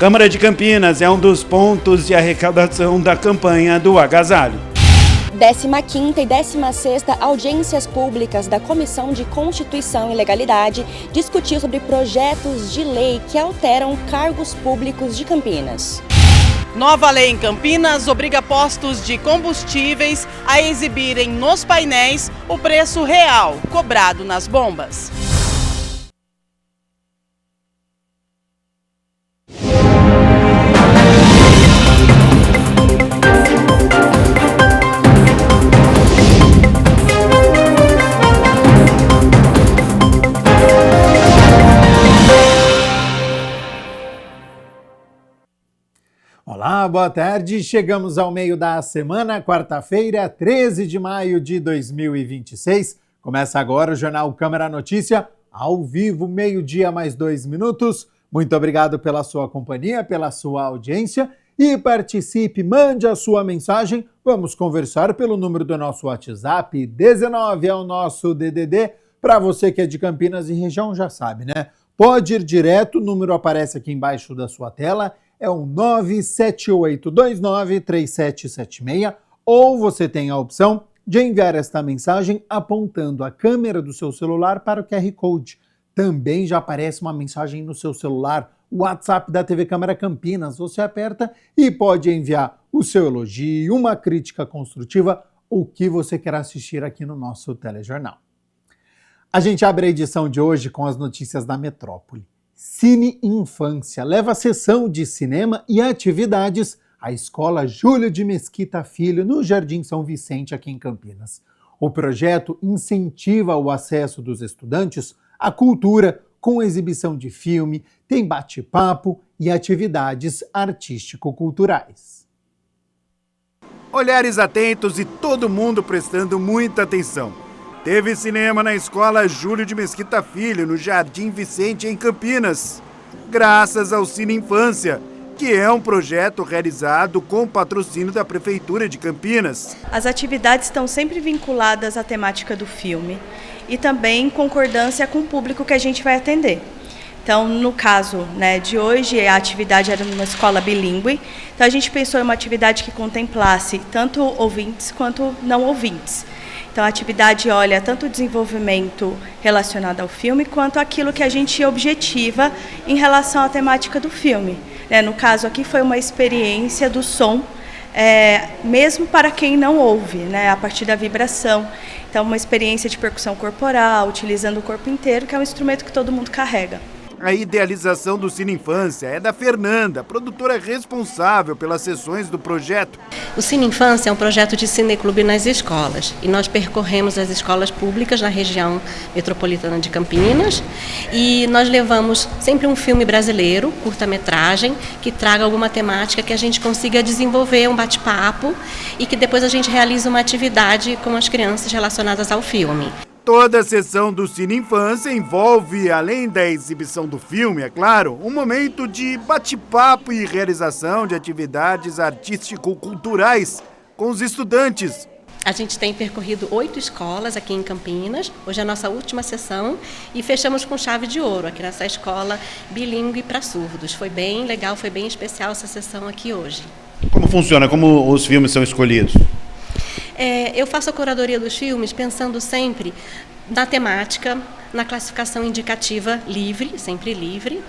Câmara de Campinas é um dos pontos de arrecadação da campanha do agasalho. 15ª e 16ª audiências públicas da Comissão de Constituição e Legalidade discutiu sobre projetos de lei que alteram cargos públicos de Campinas. Nova lei em Campinas obriga postos de combustíveis a exibirem nos painéis o preço real cobrado nas bombas. Olá, boa tarde. Chegamos ao meio da semana, quarta-feira, 13 de maio de 2026. Começa agora o Jornal Câmara Notícia, ao vivo, meio-dia mais 2 minutos. Muito obrigado pela sua companhia, pela sua audiência e participe, mande a sua mensagem. Vamos conversar pelo número do nosso WhatsApp, 19 é o nosso DDD. Para você que é de Campinas e região já sabe, né? Pode ir direto, o número aparece aqui embaixo da sua tela. É o 978293776, ou você tem a opção de enviar esta mensagem apontando a câmera do seu celular para o QR Code. Também já aparece uma mensagem no seu celular, o WhatsApp da TV Câmara Campinas. Você aperta e pode enviar o seu elogio, uma crítica construtiva, o que você quer assistir aqui no nosso telejornal. A gente abre a edição de hoje com as notícias da metrópole. Cine Infância leva a sessão de cinema e atividades à Escola Júlio de Mesquita Filho, no Jardim São Vicente, aqui em Campinas. O projeto incentiva o acesso dos estudantes à cultura, com exibição de filme, tem bate-papo e atividades artístico-culturais. Olhares atentos e todo mundo prestando muita atenção. Teve cinema na Escola Júlio de Mesquita Filho, no Jardim Vicente, em Campinas, graças ao Cine Infância, que é um projeto realizado com patrocínio da Prefeitura de Campinas. As atividades estão sempre vinculadas à temática do filme e também em concordância com o público que a gente vai atender. Então, no caso, de hoje, a atividade era numa escola bilíngue, então a gente pensou em uma atividade que contemplasse tanto ouvintes quanto não ouvintes. Então, a atividade olha tanto o desenvolvimento relacionado ao filme, quanto aquilo que a gente objetiva em relação à temática do filme. No caso aqui, foi uma experiência do som, mesmo para quem não ouve, a partir da vibração. Então, uma experiência de percussão corporal, utilizando o corpo inteiro, que é um instrumento que todo mundo carrega. A idealização do Cine Infância é da Fernanda, produtora responsável pelas sessões do projeto. O Cine Infância é um projeto de cineclube nas escolas e nós percorremos as escolas públicas na região metropolitana de Campinas e nós levamos sempre um filme brasileiro, curta-metragem, que traga alguma temática que a gente consiga desenvolver um bate-papo e que depois a gente realize uma atividade com as crianças relacionadas ao filme. Toda a sessão do Cine Infância envolve, além da exibição do filme, é claro, um momento de bate-papo e realização de atividades artístico-culturais com os estudantes. A gente tem percorrido 8 escolas aqui em Campinas, hoje é a nossa última sessão e fechamos com chave de ouro aqui nessa escola bilíngue para surdos. Foi bem legal, foi bem especial essa sessão aqui hoje. Como funciona? Como os filmes são escolhidos? Eu faço a curadoria dos filmes pensando sempre na temática, na classificação indicativa livre, sempre livre,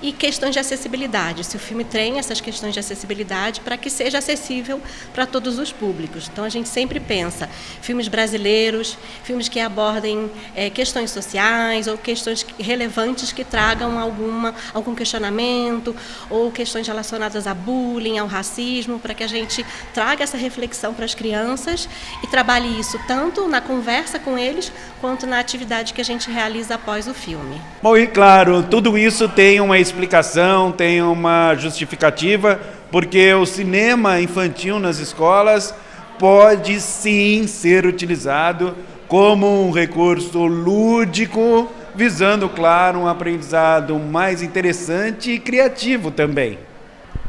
e questões de acessibilidade. Se o filme tem essas questões de acessibilidade para que seja acessível para todos os públicos. Então a gente sempre pensa filmes brasileiros, filmes que abordem questões sociais ou questões relevantes que tragam algum questionamento ou questões relacionadas a bullying, ao racismo, para que a gente traga essa reflexão para as crianças e trabalhe isso tanto na conversa com eles quanto na atividade que a gente realiza após o filme. Bom, e claro, tudo isso tem uma explicação, tem uma justificativa, porque o cinema infantil nas escolas pode sim ser utilizado como um recurso lúdico, visando, claro, um aprendizado mais interessante e criativo também.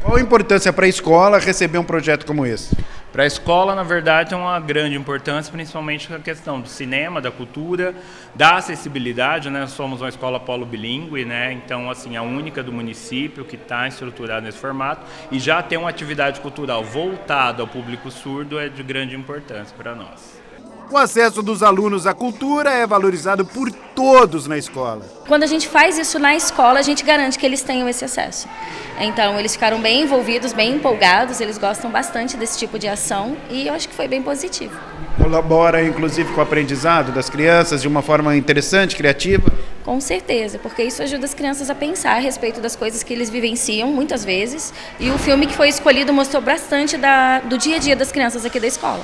Qual a importância para a escola receber um projeto como esse? Para a escola, na verdade, tem uma grande importância, principalmente na questão do cinema, da cultura, da acessibilidade, né? Nós somos uma escola polo bilíngue, né? Então, assim, a única do município que está estruturada nesse formato, e já ter uma atividade cultural voltada ao público surdo é de grande importância para nós. O acesso dos alunos à cultura é valorizado por todos na escola. Quando a gente faz isso na escola, a gente garante que eles tenham esse acesso. Então, eles ficaram bem envolvidos, bem empolgados, eles gostam bastante desse tipo de ação e eu acho que foi bem positivo. Colabora, inclusive, com o aprendizado das crianças de uma forma interessante, criativa? Com certeza, porque isso ajuda as crianças a pensar a respeito das coisas que eles vivenciam, muitas vezes, e o filme que foi escolhido mostrou bastante do dia a dia das crianças aqui da escola.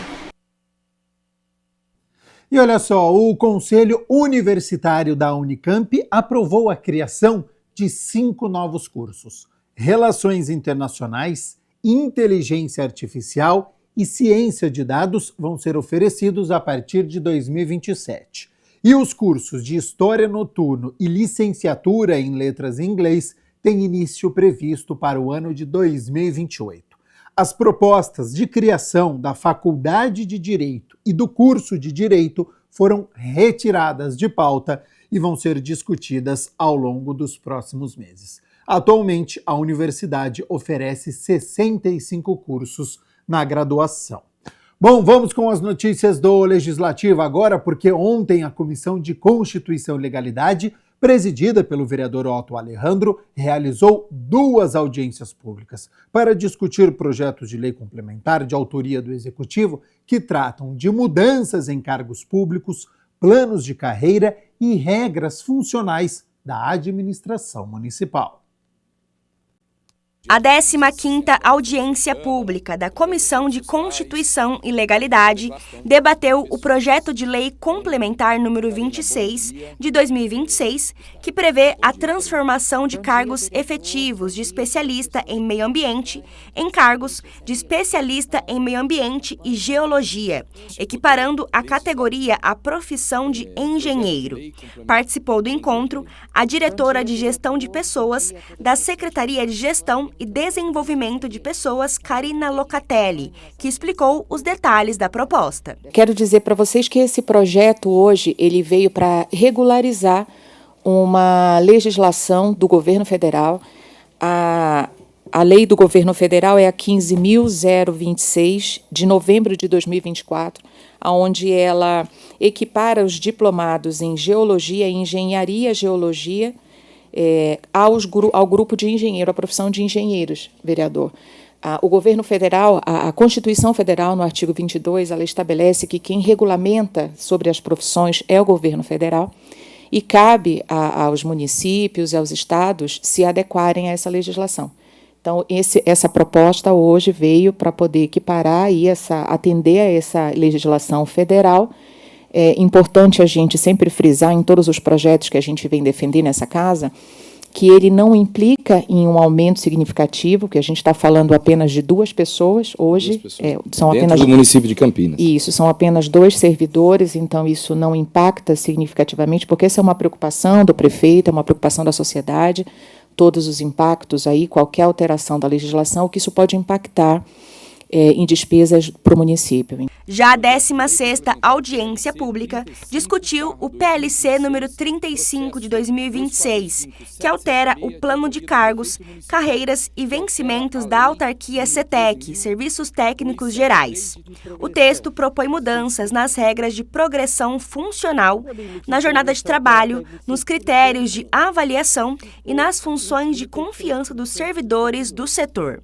E olha só, o Conselho Universitário da Unicamp aprovou a criação de 5 novos cursos: Relações Internacionais, Inteligência Artificial e Ciência de Dados vão ser oferecidos a partir de 2027. E os cursos de História Noturno e Licenciatura em Letras em Inglês têm início previsto para o ano de 2028. As propostas de criação da Faculdade de Direito e do curso de Direito foram retiradas de pauta e vão ser discutidas ao longo dos próximos meses. Atualmente, a universidade oferece 65 cursos na graduação. Bom, vamos com as notícias do Legislativo agora, porque ontem a Comissão de Constituição e Legalidade, presidida pelo vereador Otto Alejandro, realizou 2 audiências públicas para discutir projetos de lei complementar de autoria do Executivo que tratam de mudanças em cargos públicos, planos de carreira e regras funcionais da administração municipal. A 15ª audiência pública da Comissão de Constituição e Legalidade debateu o projeto de lei complementar número 26 de 2026, que prevê a transformação de cargos efetivos de especialista em meio ambiente em cargos de especialista em meio ambiente e geologia, equiparando a categoria à profissão de engenheiro. Participou do encontro a diretora de Gestão de Pessoas da Secretaria de Gestão e Desenvolvimento de Pessoas, Karina Locatelli, que explicou os detalhes da proposta. Quero dizer para vocês que esse projeto hoje ele veio para regularizar uma legislação do governo federal. A lei do governo federal é a 15.026, de novembro de 2024, onde ela equipara os diplomados em Geologia e Engenharia Geologia ao grupo de engenheiro, à profissão de engenheiros, vereador. O governo federal, a Constituição Federal, no artigo 22, ela estabelece que quem regulamenta sobre as profissões é o governo federal e cabe aos municípios e aos estados se adequarem a essa legislação. Então, essa proposta hoje veio para poder equiparar e atender a essa legislação federal. É importante a gente sempre frisar em todos os projetos que a gente vem defender nessa casa que ele não implica em um aumento significativo, que a gente está falando apenas de 2 pessoas hoje. São dentro apenas do município de Campinas. Isso, são apenas 2 servidores, então isso não impacta significativamente, porque essa é uma preocupação do prefeito, é uma preocupação da sociedade, todos os impactos aí, qualquer alteração da legislação, o que isso pode impactar em despesas para o município. Já a 16ª audiência pública discutiu o PLC número 35 de 2026, que altera o plano de cargos, carreiras e vencimentos da autarquia CETEC, Serviços Técnicos Gerais. O texto propõe mudanças nas regras de progressão funcional, na jornada de trabalho, nos critérios de avaliação e nas funções de confiança dos servidores do setor.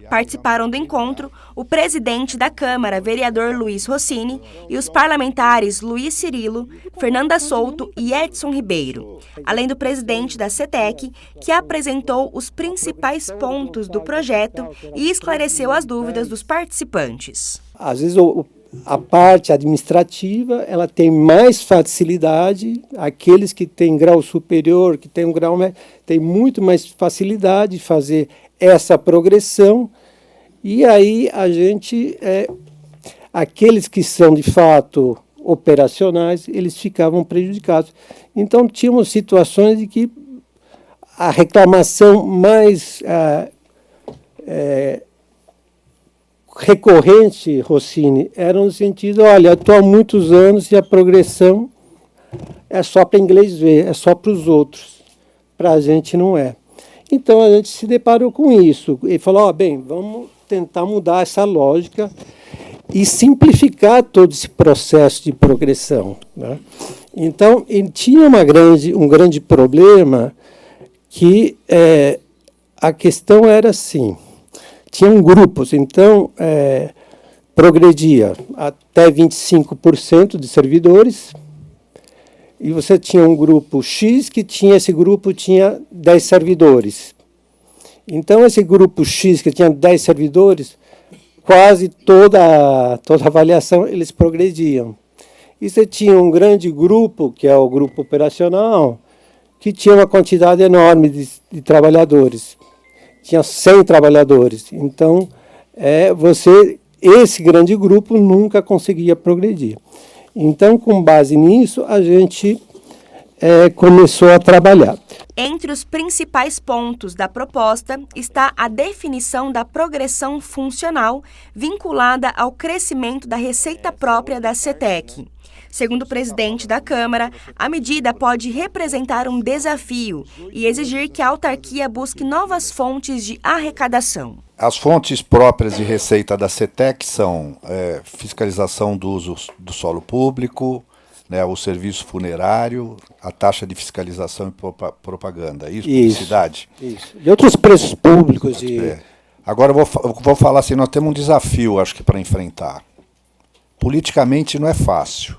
Participaram do encontro o presidente da Câmara, vereador Luiz Rossini, e os parlamentares Luiz Cirilo, Fernanda Souto e Edson Ribeiro, além do presidente da CETEC, que apresentou os principais pontos do projeto e esclareceu as dúvidas dos participantes. Às vezes a parte administrativa ela tem mais facilidade, aqueles que têm grau superior, que têm um grau médio, têm muito mais facilidade de fazer essa progressão, e aí a gente, aqueles que são de fato operacionais, eles ficavam prejudicados. Então tínhamos situações de que a reclamação mais recorrente, Rossini, era no sentido, olha, eu estou há muitos anos e a progressão é só para inglês ver, é só para os outros. Para a gente não é. Então a gente se deparou com isso e falou, bem, vamos tentar mudar essa lógica e simplificar todo esse processo de progressão, né? Então, ele tinha um grande problema que a questão era assim, tinham grupos, então progredia até 25% de servidores, e você tinha um grupo X esse grupo tinha 10 servidores. Então, esse grupo X que tinha 10 servidores, quase toda avaliação eles progrediam. E você tinha um grande grupo, que é o grupo operacional, que tinha uma quantidade enorme de trabalhadores. Tinha 100 trabalhadores. Então, esse grande grupo nunca conseguia progredir. Então, com base nisso, a gente começou a trabalhar. Entre os principais pontos da proposta está a definição da progressão funcional vinculada ao crescimento da receita própria da CETEC. Segundo o presidente da Câmara, a medida pode representar um desafio e exigir que a autarquia busque novas fontes de arrecadação. As fontes próprias de receita da CETEC são fiscalização do uso do solo público, né, o serviço funerário, a taxa de fiscalização e propaganda. Isso, publicidade? Isso. E outros preços públicos. Agora eu vou falar assim, nós temos um desafio, acho que, para enfrentar. Politicamente não é fácil,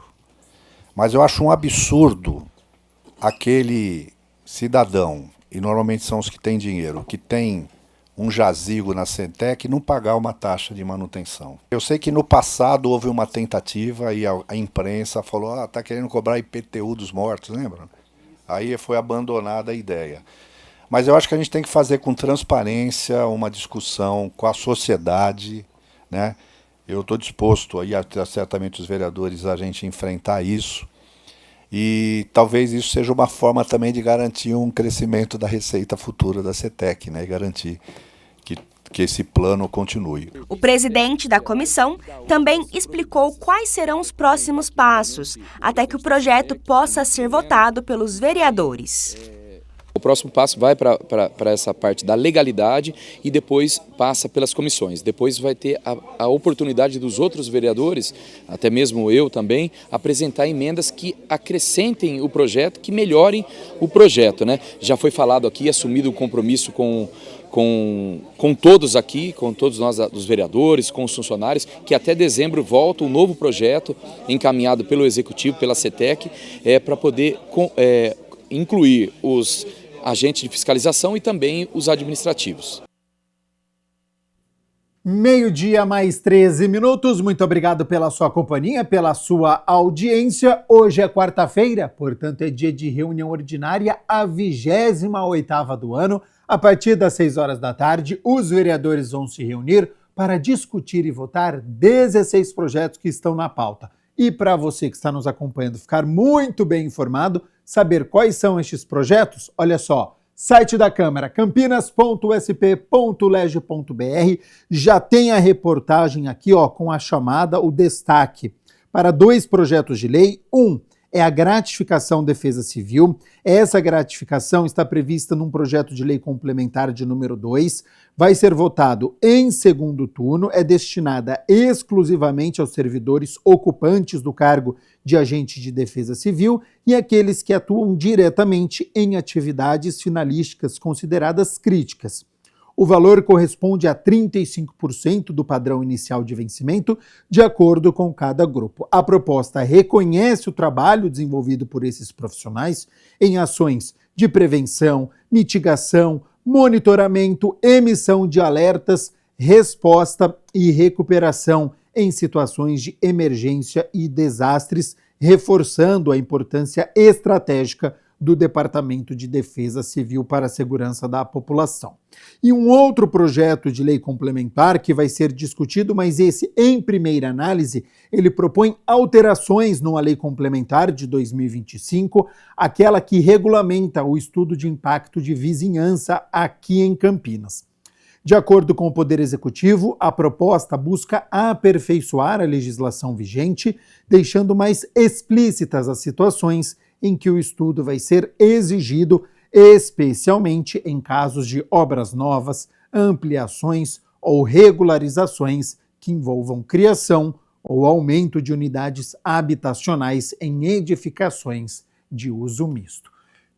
mas eu acho um absurdo aquele cidadão, e normalmente são os que têm dinheiro, que tem um jazigo na CETEC, não pagar uma taxa de manutenção. Eu sei que no passado houve uma tentativa e a imprensa falou, está querendo cobrar IPTU dos mortos, lembra? Aí foi abandonada a ideia. Mas eu acho que a gente tem que fazer com transparência uma discussão com a sociedade, né? Eu estou disposto, aí, certamente os vereadores, a gente enfrentar isso. E talvez isso seja uma forma também de garantir um crescimento da receita futura da CETEC, né? E garantir que esse plano continue. O presidente da comissão também explicou quais serão os próximos passos, até que o projeto possa ser votado pelos vereadores. O próximo passo vai para essa parte da legalidade e depois passa pelas comissões. Depois vai ter a oportunidade dos outros vereadores, até mesmo eu também, apresentar emendas que acrescentem o projeto, que melhorem o projeto, né? Já foi falado aqui, assumido o compromisso com todos aqui, com todos nós, os vereadores, com os funcionários, que até dezembro volta um novo projeto encaminhado pelo Executivo, pela CETEC, para poder incluir os agentes de fiscalização e também os administrativos. 12:00 mais 13 minutos. Muito obrigado pela sua companhia, pela sua audiência. Hoje é quarta-feira, portanto é dia de reunião ordinária, a 28ª do ano. A partir das 6 horas da tarde, os vereadores vão se reunir para discutir e votar 16 projetos que estão na pauta. E para você que está nos acompanhando ficar muito bem informado, saber quais são estes projetos, olha só, site da Câmara, campinas.sp.leg.br, já tem a reportagem aqui, ó, com a chamada, o destaque para 2 projetos de lei. É a gratificação defesa civil. Essa gratificação está prevista num projeto de lei complementar de número 2, vai ser votado em segundo turno, é destinada exclusivamente aos servidores ocupantes do cargo de agente de defesa civil e aqueles que atuam diretamente em atividades finalísticas consideradas críticas. O valor corresponde a 35% do padrão inicial de vencimento, de acordo com cada grupo. A proposta reconhece o trabalho desenvolvido por esses profissionais em ações de prevenção, mitigação, monitoramento, emissão de alertas, resposta e recuperação em situações de emergência e desastres, reforçando a importância estratégica do Departamento de Defesa Civil para a segurança da população. E um outro projeto de lei complementar que vai ser discutido, mas esse, em primeira análise, ele propõe alterações numa lei complementar de 2025, aquela que regulamenta o estudo de impacto de vizinhança aqui em Campinas. De acordo com o Poder Executivo, a proposta busca aperfeiçoar a legislação vigente, deixando mais explícitas as situações em que o estudo vai ser exigido, especialmente em casos de obras novas, ampliações ou regularizações que envolvam criação ou aumento de unidades habitacionais em edificações de uso misto.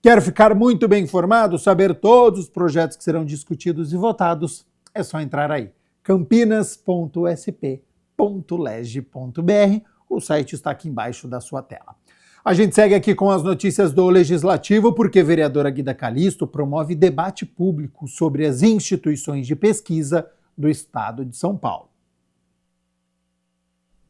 Quer ficar muito bem informado, saber todos os projetos que serão discutidos e votados? É só entrar aí, campinas.sp.leg.br, o site está aqui embaixo da sua tela. A gente segue aqui com as notícias do Legislativo, porque a vereadora Guida Calisto promove debate público sobre as instituições de pesquisa do Estado de São Paulo.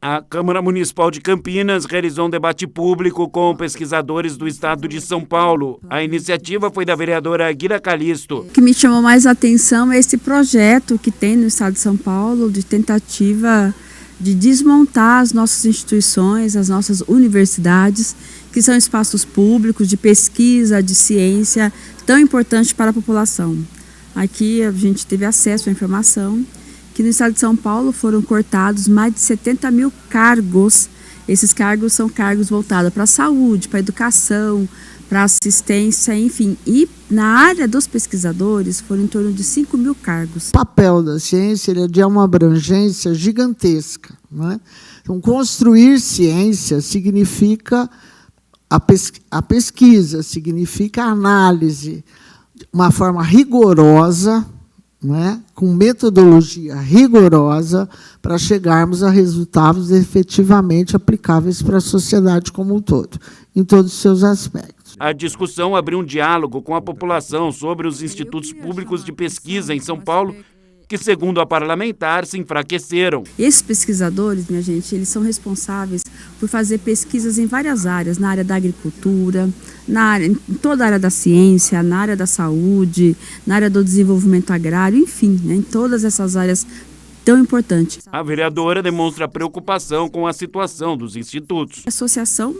A Câmara Municipal de Campinas realizou um debate público com pesquisadores do Estado de São Paulo. A iniciativa foi da vereadora Guida Calisto. O que me chamou mais a atenção é esse projeto que tem no Estado de São Paulo de tentativa de desmontar as nossas instituições, as nossas universidades, que são espaços públicos de pesquisa, de ciência, tão importantes para a população. Aqui a gente teve acesso à informação que no Estado de São Paulo foram cortados mais de 70 mil cargos. Esses cargos são cargos voltados para a saúde, para a educação, para a assistência, enfim. E na área dos pesquisadores foram em torno de 5 mil cargos. O papel da ciência ele é de uma abrangência gigantesca, não é? Então, construir ciência significa a pesquisa, significa a análise, uma forma rigorosa, não é? Com metodologia rigorosa, para chegarmos a resultados efetivamente aplicáveis para a sociedade como um todo, em todos os seus aspectos. A discussão abriu um diálogo com a população sobre os institutos públicos de pesquisa em São Paulo, que, segundo a parlamentar, se enfraqueceram. Esses pesquisadores, minha gente, eles são responsáveis por fazer pesquisas em várias áreas, na área da agricultura, em toda a área da ciência, na área da saúde, na área do desenvolvimento agrário, enfim, né, em todas essas áreas tão importantes. A vereadora demonstra preocupação com a situação dos institutos. A associação,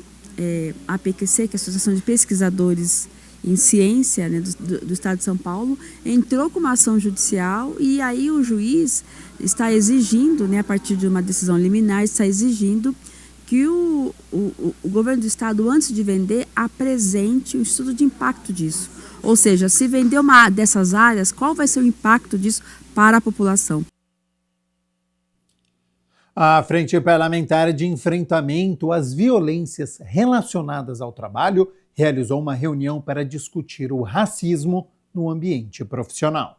a APQC, que é a Associação de Pesquisadores em Ciência, né, do Estado de São Paulo, entrou com uma ação judicial e aí o juiz está exigindo, né, a partir de uma decisão liminar, está exigindo que o governo do Estado, antes de vender, apresente o estudo de impacto disso. Ou seja, se vender uma dessas áreas, qual vai ser o impacto disso para a população? A Frente Parlamentar de Enfrentamento às Violências Relacionadas ao Trabalho realizou uma reunião para discutir o racismo no ambiente profissional.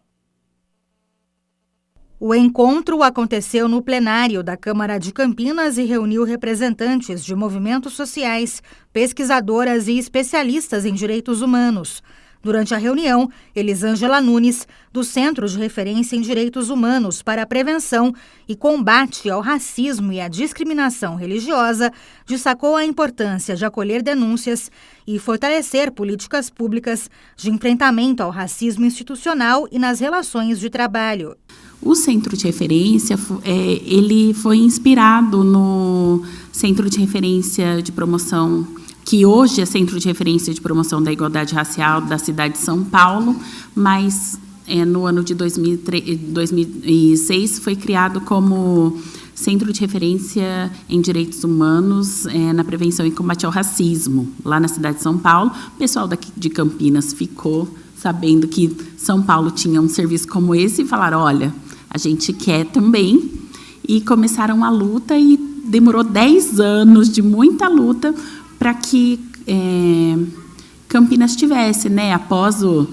O encontro aconteceu no plenário da Câmara de Campinas e reuniu representantes de movimentos sociais, pesquisadoras e especialistas em direitos humanos. Durante a reunião, Elisângela Nunes, do Centro de Referência em Direitos Humanos para a Prevenção e Combate ao Racismo e à Discriminação Religiosa, destacou a importância de acolher denúncias e fortalecer políticas públicas de enfrentamento ao racismo institucional e nas relações de trabalho. O Centro de Referência ele foi inspirado no Centro de Referência de Promoção, que hoje é Centro de Referência de Promoção da Igualdade Racial da cidade de São Paulo, mas no ano de 2006 foi criado como Centro de Referência em Direitos Humanos na Prevenção e Combate ao Racismo, lá na cidade de São Paulo. O pessoal daqui de Campinas ficou sabendo que São Paulo tinha um serviço como esse e falaram, olha, a gente quer também, e começaram a luta e demorou 10 anos de muita luta para que Campinas tivesse, né? Após o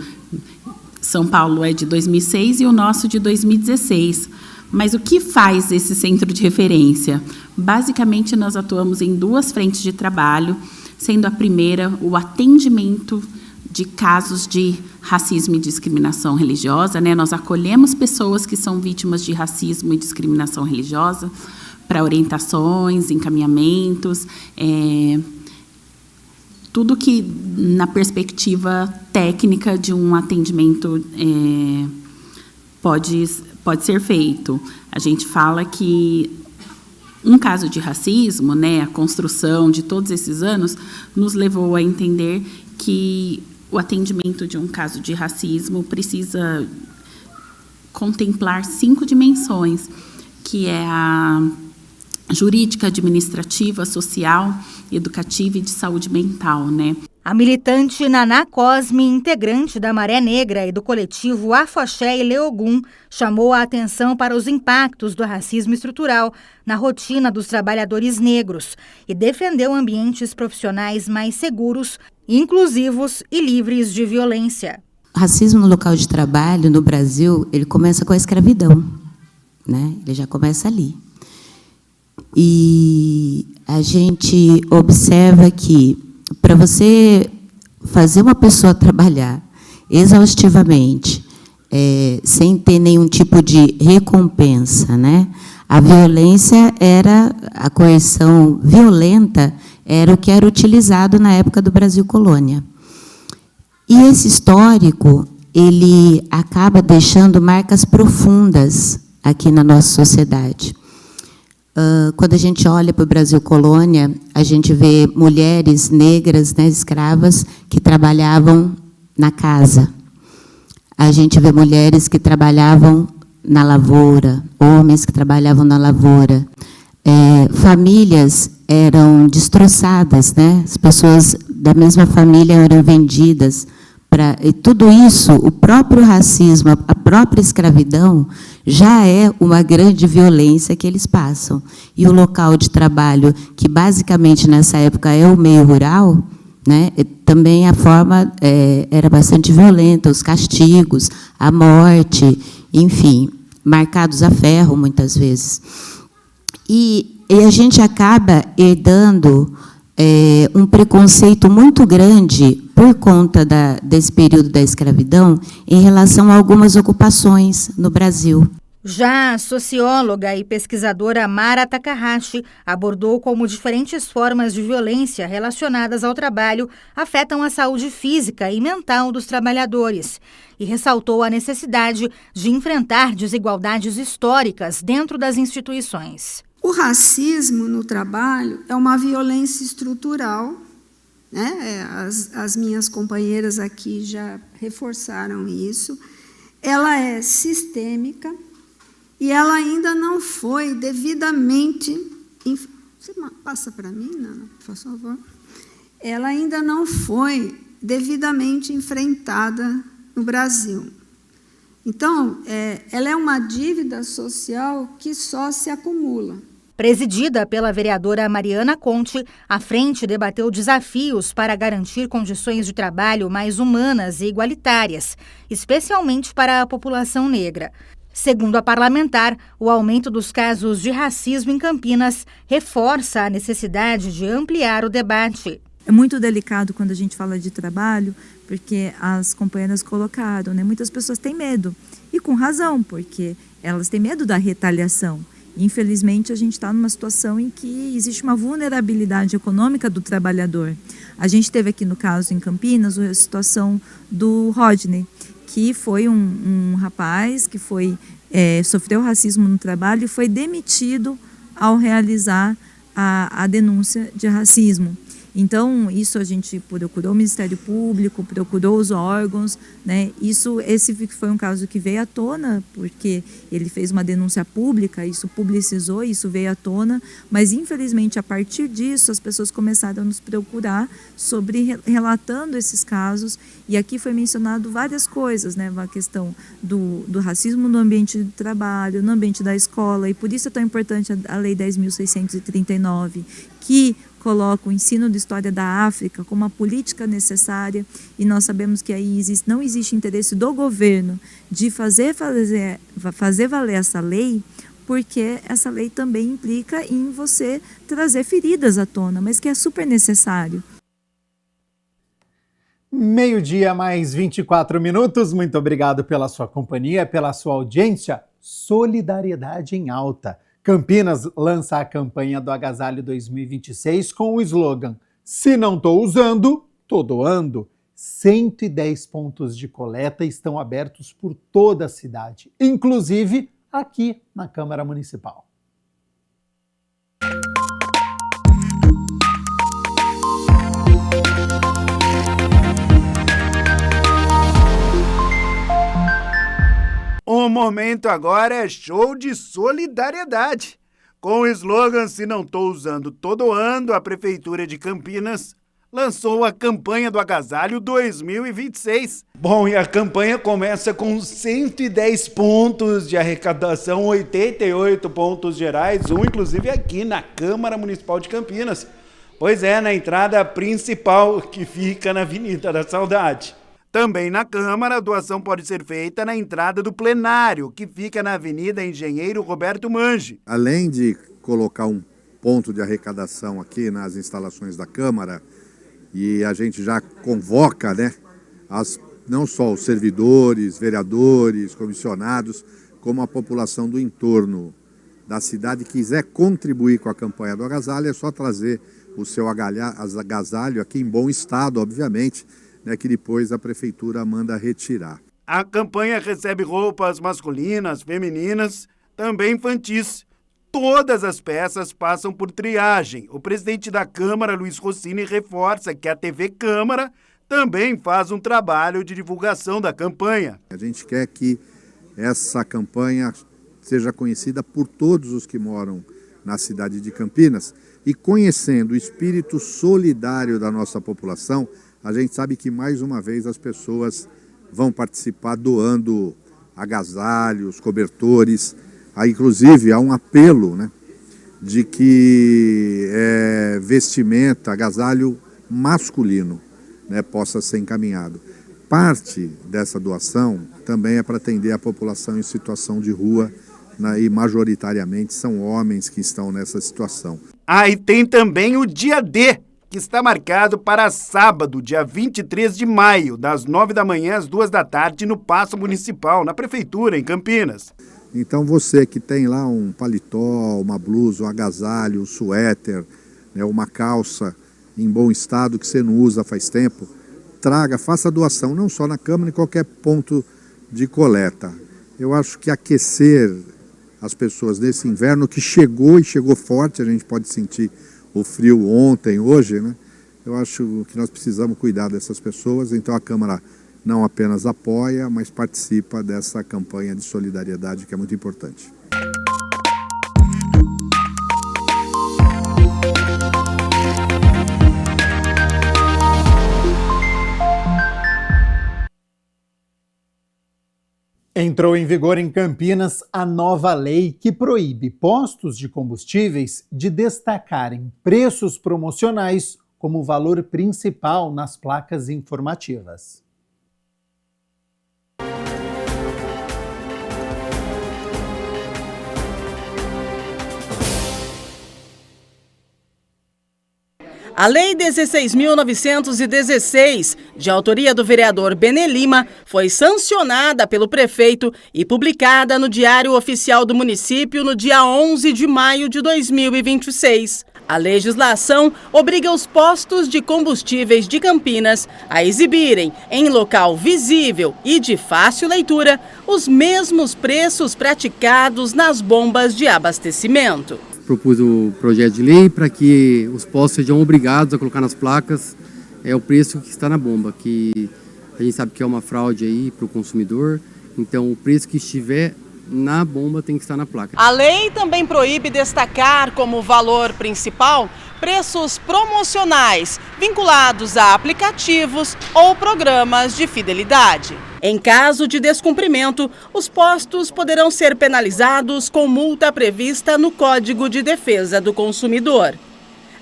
São Paulo é de 2006 e o nosso de 2016. Mas o que faz esse centro de referência? Basicamente, nós atuamos em 2 frentes de trabalho, sendo a primeira o atendimento de casos de racismo e discriminação religiosa, né? Nós acolhemos pessoas que são vítimas de racismo e discriminação religiosa para orientações, encaminhamentos, tudo que, na perspectiva técnica de um atendimento, pode ser feito. A gente fala que um caso de racismo, né, a construção de todos esses anos, nos levou a entender que o atendimento de um caso de racismo precisa contemplar 5 dimensões, que é a jurídica, administrativa, social, educativa e de saúde mental, né? A militante Naná Cosme, integrante da Maré Negra e do coletivo Afoxé e Leogum, chamou a atenção para os impactos do racismo estrutural na rotina dos trabalhadores negros e defendeu ambientes profissionais mais seguros, inclusivos e livres de violência. O racismo no local de trabalho, no Brasil, ele começa com a escravidão, né? Ele já começa ali. E a gente observa que, para você fazer uma pessoa trabalhar exaustivamente, sem ter nenhum tipo de recompensa, né? A violência era, a coerção violenta era o que era utilizado na época do Brasil colônia. E esse histórico, ele acaba deixando marcas profundas aqui na nossa sociedade. Quando a gente olha para o Brasil colônia, a gente vê mulheres negras, né, escravas, que trabalhavam na casa. A gente vê mulheres que trabalhavam na lavoura, homens que trabalhavam na lavoura. Famílias eram destroçadas, né? As pessoas da mesma família eram vendidas. E tudo isso, o próprio racismo, a própria escravidão, já é uma grande violência que eles passam. E o local de trabalho, que basicamente nessa época é o meio rural, né, também a forma era bastante violenta, os castigos, a morte, enfim, marcados a ferro, muitas vezes. E a gente acaba herdando um preconceito muito grande por conta desse período da escravidão em relação a algumas ocupações no Brasil. Já a socióloga e pesquisadora Mara Takahashi abordou como diferentes formas de violência relacionadas ao trabalho afetam a saúde física e mental dos trabalhadores e ressaltou a necessidade de enfrentar desigualdades históricas dentro das instituições. O racismo no trabalho é uma violência estrutural, né? As minhas companheiras aqui já reforçaram isso. Ela é sistêmica e ela ainda não foi devidamente... Você passa para mim, Nana, por favor? Ela ainda não foi devidamente enfrentada no Brasil. Então, ela é uma dívida social que só se acumula. Presidida pela vereadora Mariana Conte, a frente debateu desafios para garantir condições de trabalho mais humanas e igualitárias, especialmente para a população negra. Segundo a parlamentar, o aumento dos casos de racismo em Campinas reforça a necessidade de ampliar o debate. É muito delicado quando a gente fala de trabalho, porque as companheiras colocaram, né? Muitas pessoas têm medo, e com razão, porque elas têm medo da retaliação. Infelizmente, a gente está numa situação em que existe uma vulnerabilidade econômica do trabalhador. A gente teve aqui, no caso, em Campinas, a situação do Rodney, que foi um rapaz que sofreu racismo no trabalho e foi demitido ao realizar a denúncia de racismo. Então, isso a gente procurou o Ministério Público, procurou os órgãos, né? Esse foi um caso que veio à tona, porque ele fez uma denúncia pública, isso publicizou, isso veio à tona, mas infelizmente a partir disso as pessoas começaram a nos procurar relatando esses casos, e aqui foi mencionado várias coisas, né? A questão do racismo no ambiente de trabalho, no ambiente da escola, e por isso é tão importante a Lei 10.639, que coloca o ensino de história da África como uma política necessária, e nós sabemos que aí não existe interesse do governo de fazer valer essa lei, porque essa lei também implica em você trazer feridas à tona, mas que é super necessário. 12:00 mais 24 minutos. Muito obrigado pela sua companhia, pela sua audiência. Solidariedade em alta. Campinas lança a campanha do Agasalho 2026 com o slogan: se não estou usando, estou doando. 110 pontos de coleta estão abertos por toda a cidade, inclusive aqui na Câmara Municipal. O momento agora é show de solidariedade. Com o slogan "Se não tô usando, tô doando", a Prefeitura de Campinas lançou a campanha do Agasalho 2026. Bom, e a campanha começa com 110 pontos de arrecadação, 88 pontos gerais, um inclusive aqui na Câmara Municipal de Campinas. Pois é, na entrada principal, que fica na Avenida da Saudade. Também na Câmara, a doação pode ser feita na entrada do plenário, que fica na Avenida Engenheiro Roberto Mange. Além de colocar um ponto de arrecadação aqui nas instalações da Câmara, e a gente já convoca, né, não só os servidores, vereadores, comissionados, como a população do entorno da cidade que quiser contribuir com a campanha do agasalho, é só trazer o seu agasalho aqui em bom estado, obviamente, né, que depois a prefeitura manda retirar. A campanha recebe roupas masculinas, femininas, também infantis. Todas as peças passam por triagem. O presidente da Câmara, Luiz Rossini, reforça que a TV Câmara também faz um trabalho de divulgação da campanha. A gente quer que essa campanha seja conhecida por todos os que moram na cidade de Campinas e, conhecendo o espírito solidário da nossa população, a gente sabe que mais uma vez as pessoas vão participar doando agasalhos, cobertores. Inclusive, há um apelo, né, de que vestimenta, agasalho masculino, né, possa ser encaminhado. Parte dessa doação também é para atender a população em situação de rua, né, e majoritariamente são homens que estão nessa situação. E tem também o dia D, que está marcado para sábado, dia 23 de maio, das 9 da manhã às 2 da tarde, no Paço Municipal, na Prefeitura, em Campinas. Então você que tem lá um paletó, uma blusa, um agasalho, um suéter, né, uma calça em bom estado que você não usa faz tempo, traga, faça a doação, não só na Câmara, em qualquer ponto de coleta. Eu acho que aquecer as pessoas nesse inverno que chegou forte, a gente pode sentir o frio ontem, hoje, né? Eu acho que nós precisamos cuidar dessas pessoas, então a Câmara não apenas apoia, mas participa dessa campanha de solidariedade que é muito importante. Entrou em vigor em Campinas a nova lei que proíbe postos de combustíveis de destacarem preços promocionais como valor principal nas placas informativas. A Lei 16.916, de autoria do vereador Benê Lima, foi sancionada pelo prefeito e publicada no Diário Oficial do Município no dia 11 de maio de 2026. A legislação obriga os postos de combustíveis de Campinas a exibirem, em local visível e de fácil leitura, os mesmos preços praticados nas bombas de abastecimento. Propus o projeto de lei para que os postos sejam obrigados a colocar nas placas o preço que está na bomba, que a gente sabe que é uma fraude aí para o consumidor, então o preço que estiver na bomba tem que estar na placa. A lei também proíbe destacar como valor principal preços promocionais vinculados a aplicativos ou programas de fidelidade. Em caso de descumprimento, os postos poderão ser penalizados com multa prevista no Código de Defesa do Consumidor.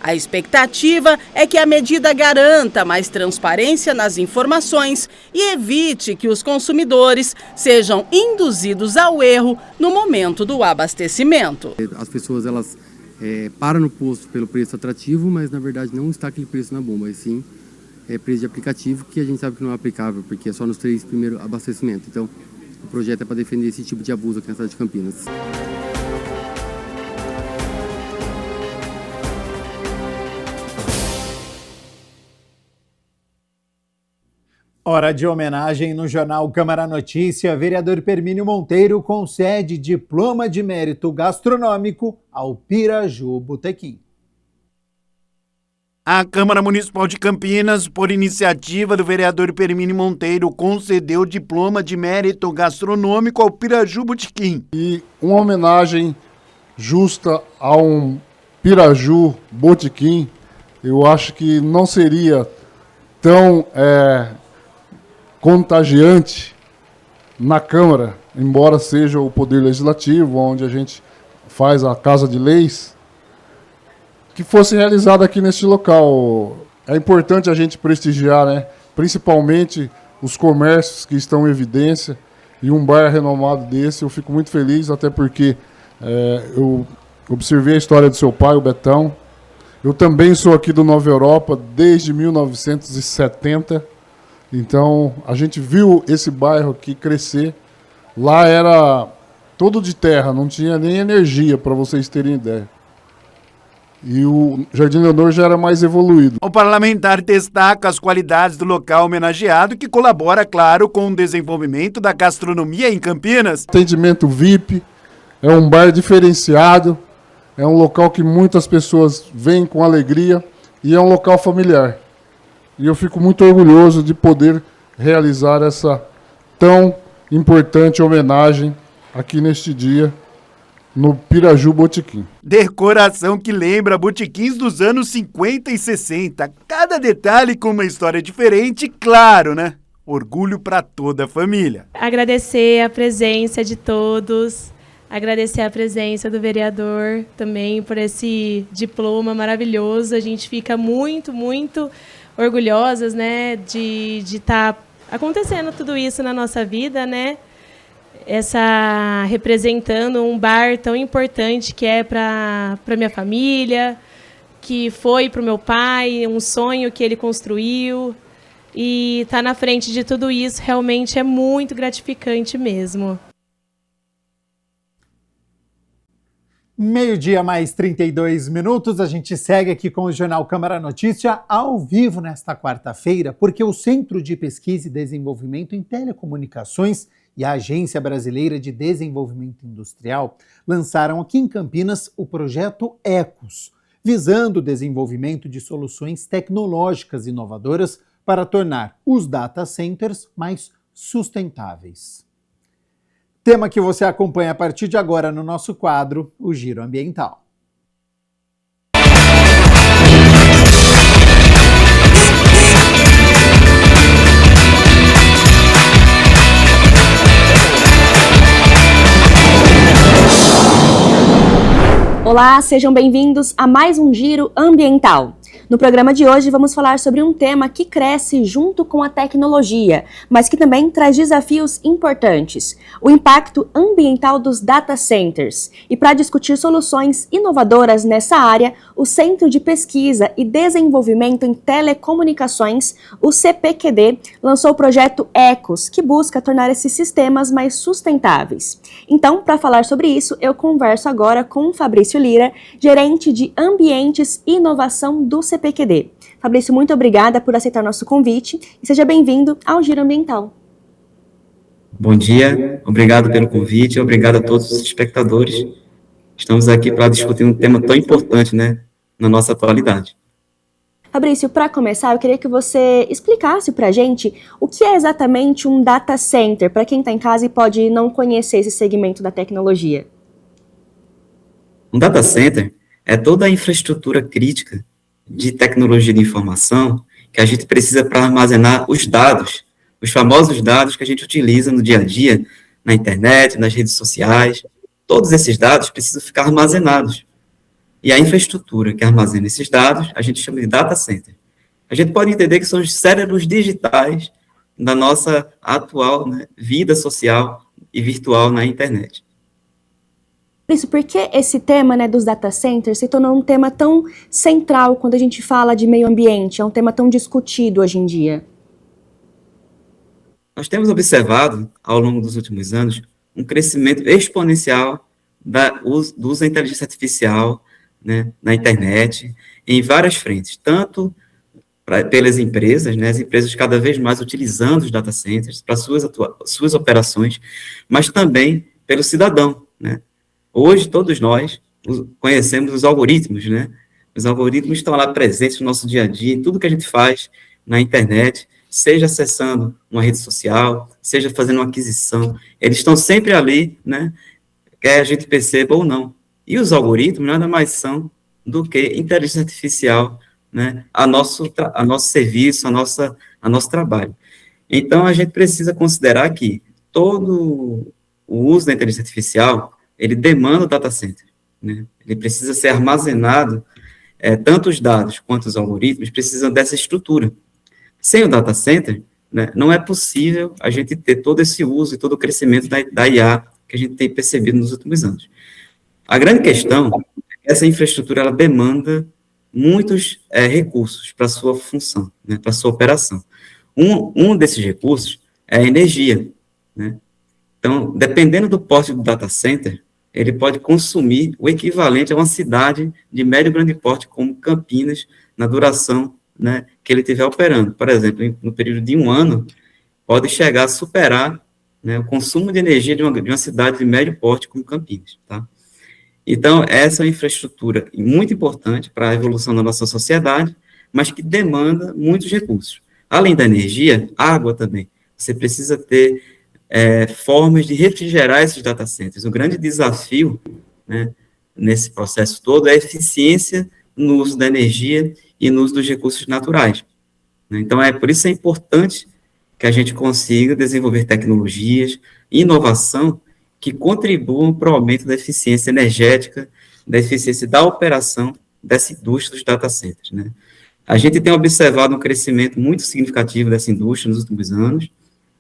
A expectativa é que a medida garanta mais transparência nas informações e evite que os consumidores sejam induzidos ao erro no momento do abastecimento. As pessoas param no posto pelo preço atrativo, mas na verdade não está aquele preço na bomba, e sim preço de aplicativo, que a gente sabe que não é aplicável, porque é só nos 3 primeiros abastecimentos. Então, o projeto é para defender esse tipo de abuso aqui na cidade de Campinas. Hora de homenagem no Jornal Câmara Notícia. Vereador Permínio Monteiro concede diploma de mérito gastronômico ao Piraju Botequim. A Câmara Municipal de Campinas, por iniciativa do vereador Permini Monteiro, concedeu o diploma de mérito gastronômico ao Piraju Botequim. E uma homenagem justa a um Piraju Botequim, eu acho que não seria tão contagiante na Câmara, embora seja o Poder Legislativo, onde a gente faz a Casa de Leis, que fosse realizada aqui neste local. É importante a gente prestigiar, né? Principalmente os comércios que estão em evidência, e um bar renomado desse, eu fico muito feliz, até porque eu observei a história do seu pai, o Betão. Eu também sou aqui do Nova Europa desde 1970, então a gente viu esse bairro aqui crescer. Lá era todo de terra, não tinha nem energia, para vocês terem ideia. E o Jardim Leonor já era mais evoluído. O parlamentar destaca as qualidades do local homenageado, que colabora, claro, com o desenvolvimento da gastronomia em Campinas. Atendimento VIP, é um bar diferenciado, é um local que muitas pessoas vêm com alegria e é um local familiar. E eu fico muito orgulhoso de poder realizar essa tão importante homenagem aqui neste dia, no Piraju Botequim. Decoração que lembra botequins dos anos 50 e 60. Cada detalhe com uma história diferente, claro, né? Orgulho para toda a família. Agradecer a presença de todos, agradecer a presença do vereador também por esse diploma maravilhoso. A gente fica muito, muito orgulhosas, né, de estar acontecendo tudo isso na nossa vida, né? Representando um bar tão importante que é para minha família, que foi para o meu pai, um sonho que ele construiu, e estar na frente de tudo isso realmente é muito gratificante mesmo. 12h mais 32 minutos, a gente segue aqui com o Jornal Câmara Notícia ao vivo nesta quarta-feira, porque o Centro de Pesquisa e Desenvolvimento em Telecomunicações e a Agência Brasileira de Desenvolvimento Industrial lançaram aqui em Campinas o projeto ECOS, visando o desenvolvimento de soluções tecnológicas inovadoras para tornar os data centers mais sustentáveis. Tema que você acompanha a partir de agora no nosso quadro, o Giro Ambiental. Olá, sejam bem-vindos a mais um Giro Ambiental. No programa de hoje vamos falar sobre um tema que cresce junto com a tecnologia, mas que também traz desafios importantes: o impacto ambiental dos data centers. E para discutir soluções inovadoras nessa área, o Centro de Pesquisa e Desenvolvimento em Telecomunicações, o CPQD, lançou o projeto ECOS, que busca tornar esses sistemas mais sustentáveis. Então, para falar sobre isso, eu converso agora com Fabrício Lira, gerente de Ambientes e Inovação do CPQD. Fabrício, muito obrigada por aceitar nosso convite e seja bem-vindo ao Giro Ambiental. Bom dia, obrigado pelo convite, obrigado a todos os espectadores. Estamos aqui para discutir um tema tão importante, né, na nossa atualidade. Fabrício, para começar, eu queria que você explicasse para a gente o que é exatamente um data center, para quem está em casa e pode não conhecer esse segmento da tecnologia. Um data center é toda a infraestrutura crítica de tecnologia de informação que a gente precisa para armazenar os dados, os famosos dados que a gente utiliza no dia a dia, na internet, nas redes sociais. Todos esses dados precisam ficar armazenados. E a infraestrutura que armazena esses dados, a gente chama de data center. A gente pode entender que são os cérebros digitais da nossa atual, né, vida social e virtual na internet. Por que esse tema, né, dos data centers se tornou um tema tão central quando a gente fala de meio ambiente? É um tema tão discutido hoje em dia. Nós temos observado, ao longo dos últimos anos, um crescimento exponencial do uso da inteligência artificial, né, na internet, em várias frentes, tanto pelas empresas, né, as empresas cada vez mais utilizando os data centers para suas operações, mas também pelo cidadão, né. Hoje, todos nós conhecemos os algoritmos, né, Os algoritmos estão lá presentes no nosso dia a dia, em tudo que a gente faz na internet, seja acessando uma rede social, seja fazendo uma aquisição, eles estão sempre ali, né, quer a gente perceba ou não. E os algoritmos nada mais são do que inteligência artificial, né, a nosso serviço, a nosso trabalho. Então, a gente precisa considerar que todo o uso da inteligência artificial, ele demanda o data center, né? Ele precisa ser armazenado, tanto os dados quanto os algoritmos precisam dessa estrutura. Sem o data center, né, não é possível a gente ter todo esse uso e todo o crescimento da IA que a gente tem percebido nos últimos anos. A grande questão é que essa infraestrutura ela demanda muitos recursos para a sua função, né, para a sua operação. Um desses recursos é a energia, né? Então, dependendo do porte do data center, ele pode consumir o equivalente a uma cidade de médio e grande porte, como Campinas, na duração, né, que ele estiver operando. Por exemplo, no período de 1 ano, pode chegar a superar, né, o consumo de energia de uma cidade de médio porte, como Campinas, tá? Então, essa é uma infraestrutura muito importante para a evolução da nossa sociedade, mas que demanda muitos recursos. Além da energia, água também. Você precisa ter formas de refrigerar esses data centers. O grande desafio, né, nesse processo todo é a eficiência no uso da energia e no uso dos recursos naturais. Então, por isso é importante que a gente consiga desenvolver tecnologias, inovação, que contribuam para o aumento da eficiência energética, da eficiência da operação dessa indústria dos data centers, né? A gente tem observado um crescimento muito significativo dessa indústria nos últimos anos,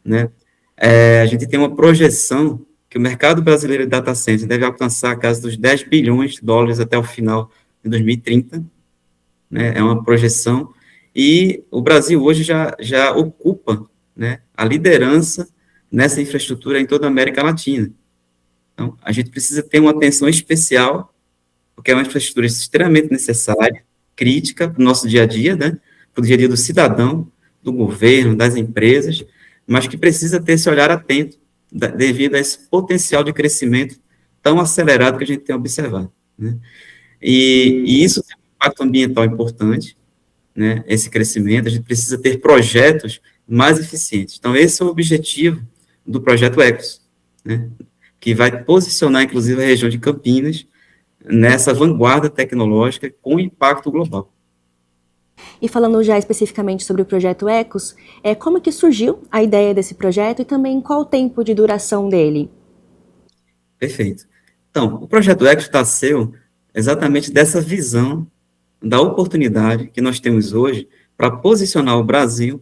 né? A gente tem uma projeção que o mercado brasileiro de data centers deve alcançar a casa dos 10 bilhões de dólares até o final de 2030, né? É uma projeção, e o Brasil hoje já ocupa, né, a liderança nessa infraestrutura em toda a América Latina. Então, a gente precisa ter uma atenção especial, porque é uma infraestrutura extremamente necessária, crítica para o nosso dia a dia, né, para o dia a dia do cidadão, do governo, das empresas, mas que precisa ter esse olhar atento, devido a esse potencial de crescimento tão acelerado que a gente tem observado, né. E isso tem um impacto ambiental importante, né, esse crescimento, a gente precisa ter projetos mais eficientes. Então, esse é o objetivo do projeto Ecos, né, que vai posicionar, inclusive, a região de Campinas nessa vanguarda tecnológica com impacto global. E falando já especificamente sobre o projeto Ecos, como que surgiu a ideia desse projeto e também qual o tempo de duração dele? Perfeito. Então, o projeto Ecos nasceu exatamente dessa visão da oportunidade que nós temos hoje para posicionar o Brasil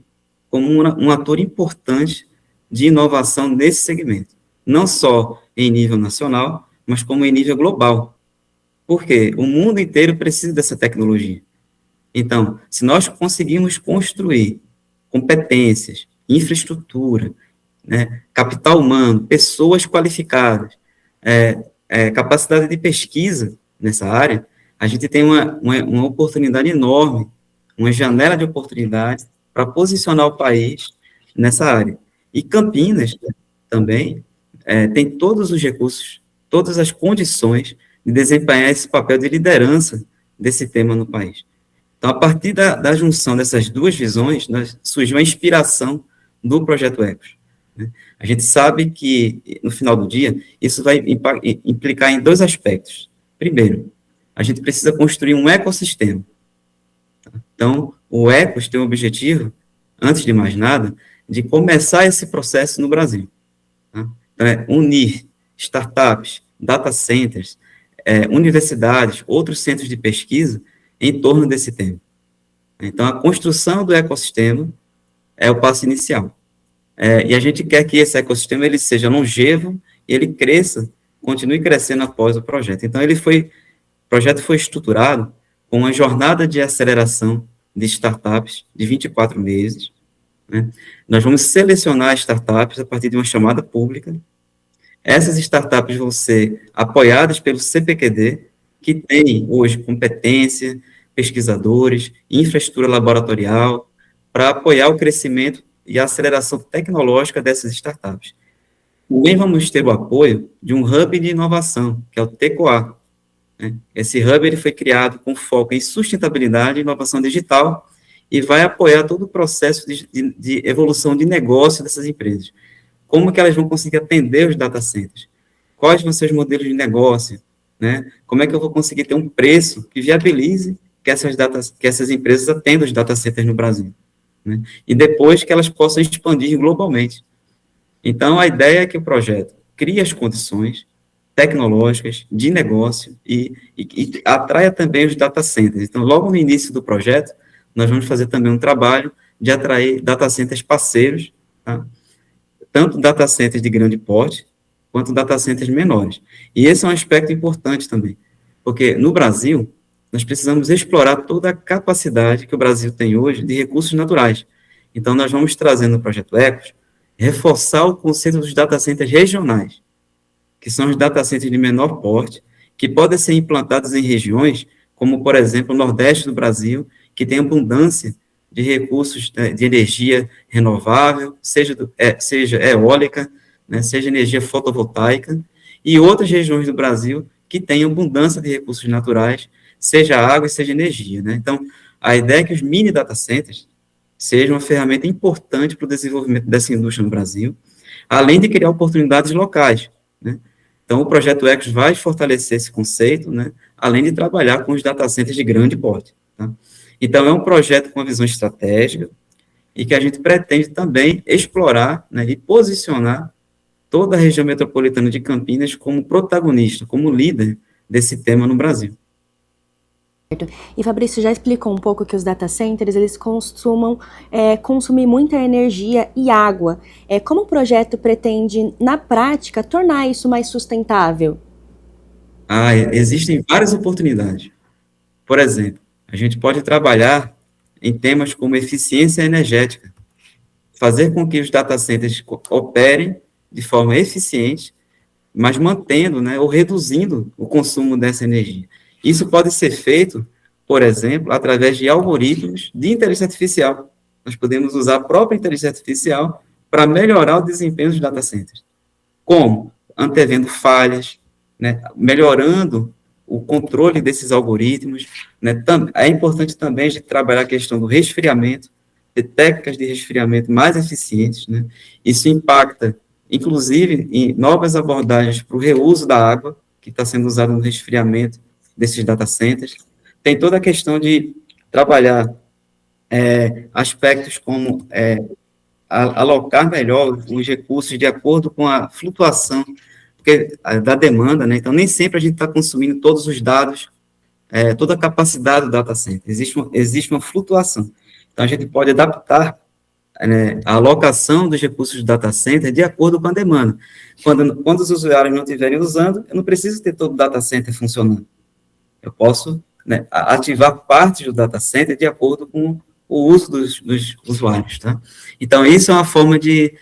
como um ator importante de inovação nesse segmento, não só em nível nacional, mas como em nível global. Porque o mundo inteiro precisa dessa tecnologia. Então, se nós conseguirmos construir competências, infraestrutura, né, capital humano, pessoas qualificadas, capacidade de pesquisa nessa área, a gente tem uma oportunidade enorme, uma janela de oportunidade para posicionar o país nessa área. E Campinas também tem todos os recursos, todas as condições de desempenhar esse papel de liderança desse tema no país. Então, a partir da junção dessas duas visões, surgiu a inspiração do Projeto Ecos, né? A gente sabe que, no final do dia, isso vai implicar em 2 aspectos. Primeiro, a gente precisa construir um ecossistema. Então, o Ecos tem o objetivo, antes de mais nada, de começar esse processo no Brasil. Tá? Então, unir startups, data centers, universidades, outros centros de pesquisa em torno desse tema. Então, a construção do ecossistema é o passo inicial. E a gente quer que esse ecossistema ele seja longevo e ele cresça, continue crescendo após o projeto. Então, o projeto foi estruturado com uma jornada de aceleração de startups de 24 meses. Né? Nós vamos selecionar startups a partir de uma chamada pública. Essas startups vão ser apoiadas pelo CPQD, que tem hoje competência, pesquisadores, infraestrutura laboratorial, para apoiar o crescimento e a aceleração tecnológica dessas startups. Também vamos ter o apoio de um hub de inovação, que é o TECOA, né? Esse hub ele foi criado com foco em sustentabilidade e inovação digital e vai apoiar todo o processo de evolução de negócio dessas empresas. Como que elas vão conseguir atender os data centers? Quais vão ser os modelos de negócio? Né? Como é que eu vou conseguir ter um preço que viabilize que essas empresas atendam os data centers no Brasil? Né? E depois que elas possam expandir globalmente. Então, a ideia é que o projeto crie as condições tecnológicas de negócio e atraia também os data centers. Então, logo no início do projeto, nós vamos fazer também um trabalho de atrair data centers parceiros, tá? Tanto data centers de grande porte, quanto data centers menores. E esse é um aspecto importante também, porque no Brasil, nós precisamos explorar toda a capacidade que o Brasil tem hoje de recursos naturais. Então, nós vamos trazer no Projeto Ecos, reforçar o conceito dos data centers regionais, que são os data centers de menor porte, que podem ser implantados em regiões, como, por exemplo, o Nordeste do Brasil, que tem abundância de recursos de energia renovável, seja eólica, né, seja energia fotovoltaica, e outras regiões do Brasil que têm abundância de recursos naturais, seja água e seja energia. Né? Então, a ideia é que os mini data centers sejam uma ferramenta importante para o desenvolvimento dessa indústria no Brasil, além de criar oportunidades locais. Né? Então, o Projeto Ecos vai fortalecer esse conceito, né, além de trabalhar com os data centers de grande porte. Tá? Então, é um projeto com uma visão estratégica e que a gente pretende também explorar, né, e posicionar toda a região metropolitana de Campinas como protagonista, como líder desse tema no Brasil. E Fabrício já explicou um pouco que os data centers eles costumam consumir muita energia e água. Como o projeto pretende, na prática, tornar isso mais sustentável? Existem várias oportunidades. Por exemplo, a gente pode trabalhar em temas como eficiência energética, fazer com que os data centers operem de forma eficiente, mas mantendo, né, ou reduzindo o consumo dessa energia. Isso pode ser feito, por exemplo, através de algoritmos de inteligência artificial. Nós podemos usar a própria inteligência artificial para melhorar o desempenho dos data centers. Como? Antevendo falhas, né, melhorando o controle desses algoritmos. Né, é importante também a gente trabalhar a questão do resfriamento, de técnicas de resfriamento mais eficientes. Né? Isso impacta, inclusive, em novas abordagens para o reuso da água, que está sendo usada no resfriamento desses data centers. Tem toda a questão de trabalhar aspectos como alocar melhor os recursos de acordo com a flutuação da demanda, né? Então, nem sempre a gente está consumindo todos os dados, toda a capacidade do data center. Existe uma flutuação. Então, a gente pode adaptar a alocação dos recursos do data center de acordo com a demanda. Quando os usuários não estiverem usando, eu não preciso ter todo o data center funcionando. Eu posso, né, ativar parte do data center de acordo com o uso dos usuários. Tá? Então, isso é uma forma de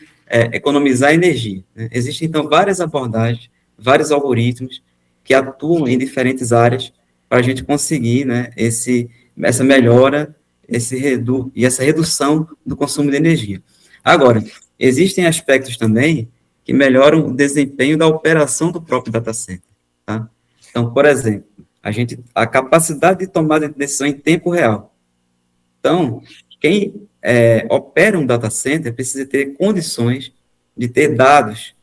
economizar energia. Né? Existem, então, várias abordagens, vários algoritmos que atuam em diferentes áreas para a gente conseguir, né, essa melhora e essa redução do consumo de energia. Agora, existem aspectos também que melhoram o desempenho da operação do próprio data center. Tá? Então, por exemplo, a capacidade de tomada de decisão em tempo real. Então, quem opera um data center precisa ter condições de ter dados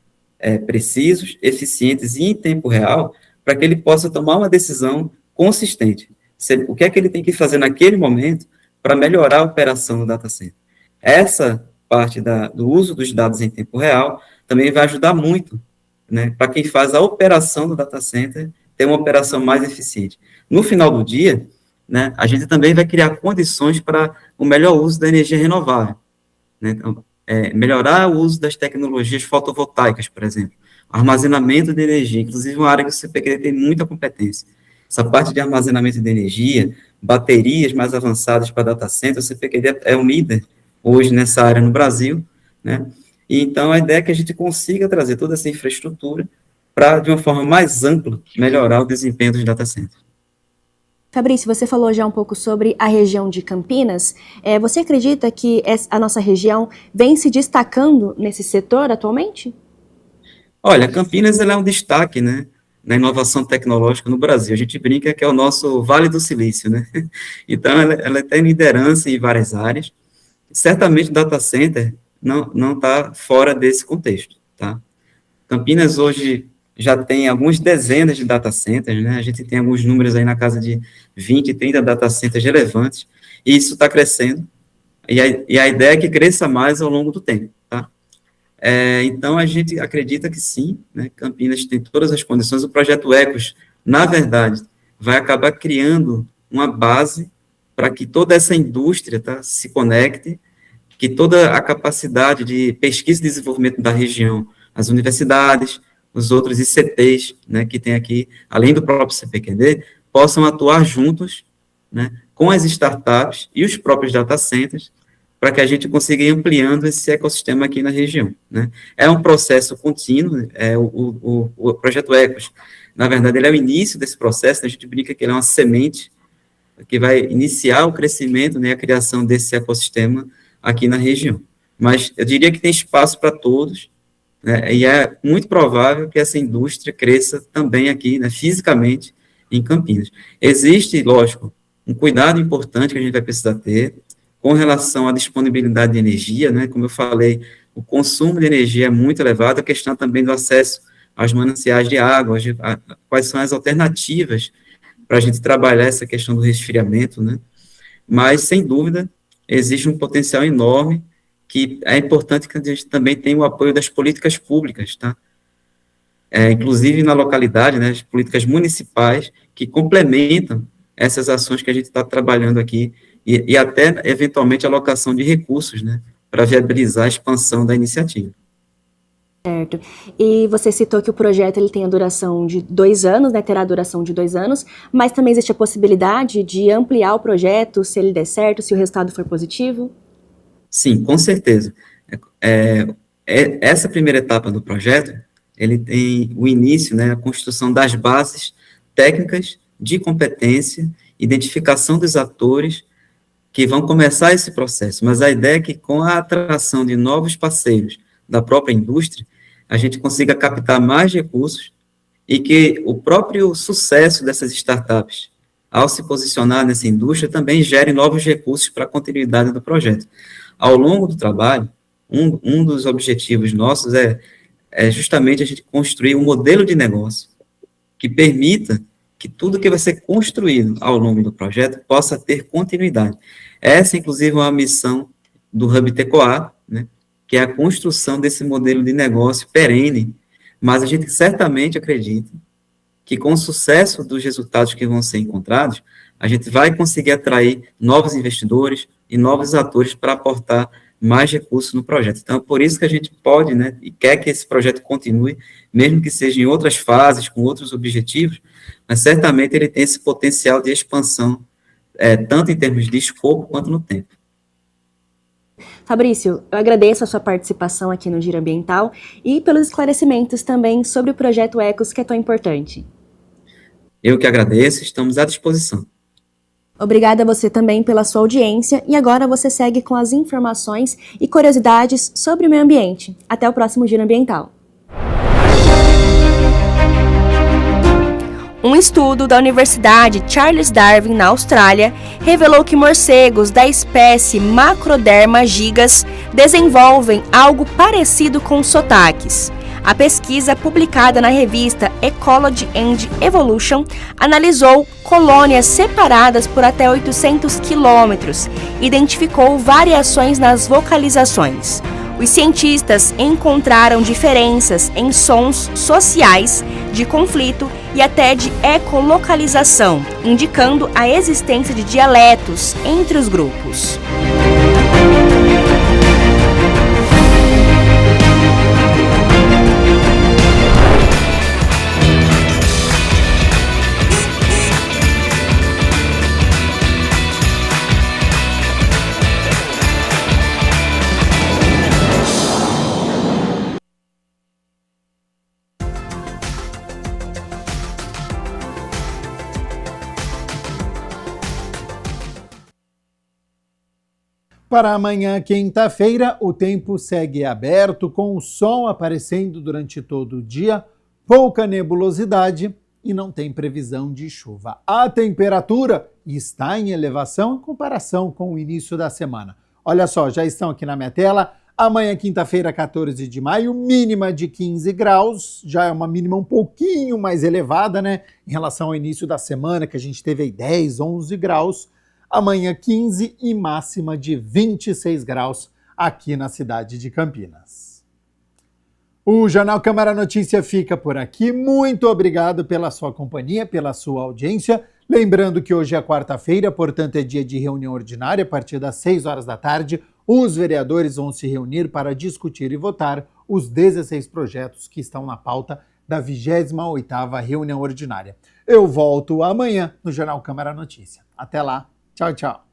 precisos, eficientes e em tempo real para que ele possa tomar uma decisão consistente. O que é que ele tem que fazer naquele momento para melhorar a operação do data center. Essa parte do uso dos dados em tempo real também vai ajudar muito, né, para quem faz a operação do data center ter uma operação mais eficiente. No final do dia, né, a gente também vai criar condições para o melhor uso da energia renovável. Né? Então, melhorar o uso das tecnologias fotovoltaicas, por exemplo, armazenamento de energia, inclusive uma área que o CPQD tem muita competência. Essa parte de armazenamento de energia, baterias mais avançadas para data center, o CPQD é um líder hoje nessa área no Brasil, né? E então a ideia é que a gente consiga trazer toda essa infraestrutura para, de uma forma mais ampla, melhorar o desempenho dos data centers. Fabrício, você falou já um pouco sobre a região de Campinas. Você acredita que a nossa região vem se destacando nesse setor atualmente? Olha, Campinas ela é um destaque, né? na inovação tecnológica no Brasil. A gente brinca que é o nosso Vale do Silício, né? Então, ela tem liderança em várias áreas. Certamente, o data center não está fora desse contexto, tá? Campinas hoje já tem algumas dezenas de data centers, né? A gente tem alguns números aí na casa de 20, 30 data centers relevantes, e isso está crescendo, e a ideia é que cresça mais ao longo do tempo, tá? Então, a gente acredita que sim, né? Campinas tem todas as condições. O projeto Ecos, na verdade, vai acabar criando uma base para que toda essa indústria, tá, se conecte, que toda a capacidade de pesquisa e desenvolvimento da região, as universidades, os outros ICTs, né, que tem aqui, além do próprio CPQD, possam atuar juntos, né, com as startups e os próprios data centers, para que a gente consiga ir ampliando esse ecossistema aqui na região, né. É um processo contínuo, o projeto Ecos, na verdade, ele é o início desse processo, né, a gente brinca que ele é uma semente que vai iniciar o crescimento, né, a criação desse ecossistema aqui na região. Mas eu diria que tem espaço para todos, né, e é muito provável que essa indústria cresça também aqui, né, fisicamente, em Campinas. Existe, lógico, um cuidado importante que a gente vai precisar ter com relação à disponibilidade de energia, né, como eu falei, o consumo de energia é muito elevado, a questão também do acesso aos mananciais de água, quais são as alternativas para a gente trabalhar essa questão do resfriamento, né, mas, sem dúvida, existe um potencial enorme que é importante que a gente também tenha o apoio das políticas públicas, tá? Inclusive na localidade, né, as políticas municipais que complementam essas ações que a gente está trabalhando aqui e até, eventualmente, a alocação de recursos, né, para viabilizar a expansão da iniciativa. Certo. E você citou que o projeto ele tem a duração de 2 anos, né? Terá a duração de 2 anos, mas também existe a possibilidade de ampliar o projeto se ele der certo, se o resultado for positivo? Sim, com certeza. Essa primeira etapa do projeto, ele tem o início, né, a construção das bases técnicas de competência, identificação dos atores que vão começar esse processo, mas a ideia é que com a atração de novos parceiros da própria indústria, a gente consiga captar mais recursos e que o próprio sucesso dessas startups, ao se posicionar nessa indústria, também gere novos recursos para a continuidade do projeto. Ao longo do trabalho, um dos objetivos nossos é justamente a gente construir um modelo de negócio que permita que tudo que vai ser construído ao longo do projeto possa ter continuidade. Essa, inclusive, é uma missão do Hub Tecoar, né, que é a construção desse modelo de negócio perene, mas a gente certamente acredita que com o sucesso dos resultados que vão ser encontrados, a gente vai conseguir atrair novos investidores e novos atores para aportar mais recursos no projeto. Então, é por isso que a gente pode, né, e quer que esse projeto continue, mesmo que seja em outras fases, com outros objetivos, mas certamente ele tem esse potencial de expansão, tanto em termos de escopo quanto no tempo. Fabrício, eu agradeço a sua participação aqui no Giro Ambiental e pelos esclarecimentos também sobre o projeto Ecos, que é tão importante. Eu que agradeço, estamos à disposição. Obrigada a você também pela sua audiência e agora você segue com as informações e curiosidades sobre o meio ambiente. Até o próximo Giro Ambiental. Um estudo da Universidade Charles Darwin, na Austrália, revelou que morcegos da espécie Macroderma gigas desenvolvem algo parecido com sotaques. A pesquisa, publicada na revista Ecology and Evolution, analisou colônias separadas por até 800 quilômetros e identificou variações nas vocalizações. Os cientistas encontraram diferenças em sons sociais, de conflito e até de ecolocalização, indicando a existência de dialetos entre os grupos. Para amanhã, quinta-feira, o tempo segue aberto, com o sol aparecendo durante todo o dia, pouca nebulosidade e não tem previsão de chuva. A temperatura está em elevação em comparação com o início da semana. Olha só, já estão aqui na minha tela. Amanhã, quinta-feira, 14 de maio, mínima de 15 graus. Já é uma mínima um pouquinho mais elevada, né? Em relação ao início da semana, que a gente teve aí 10, 11 graus. Amanhã, 15 e máxima de 26 graus aqui na cidade de Campinas. O Jornal Câmara Notícia fica por aqui. Muito obrigado pela sua companhia, pela sua audiência. Lembrando que hoje é quarta-feira, portanto é dia de reunião ordinária. A partir das 6 horas da tarde, os vereadores vão se reunir para discutir e votar os 16 projetos que estão na pauta da 28ª reunião ordinária. Eu volto amanhã no Jornal Câmara Notícia. Até lá. Tchau, tchau.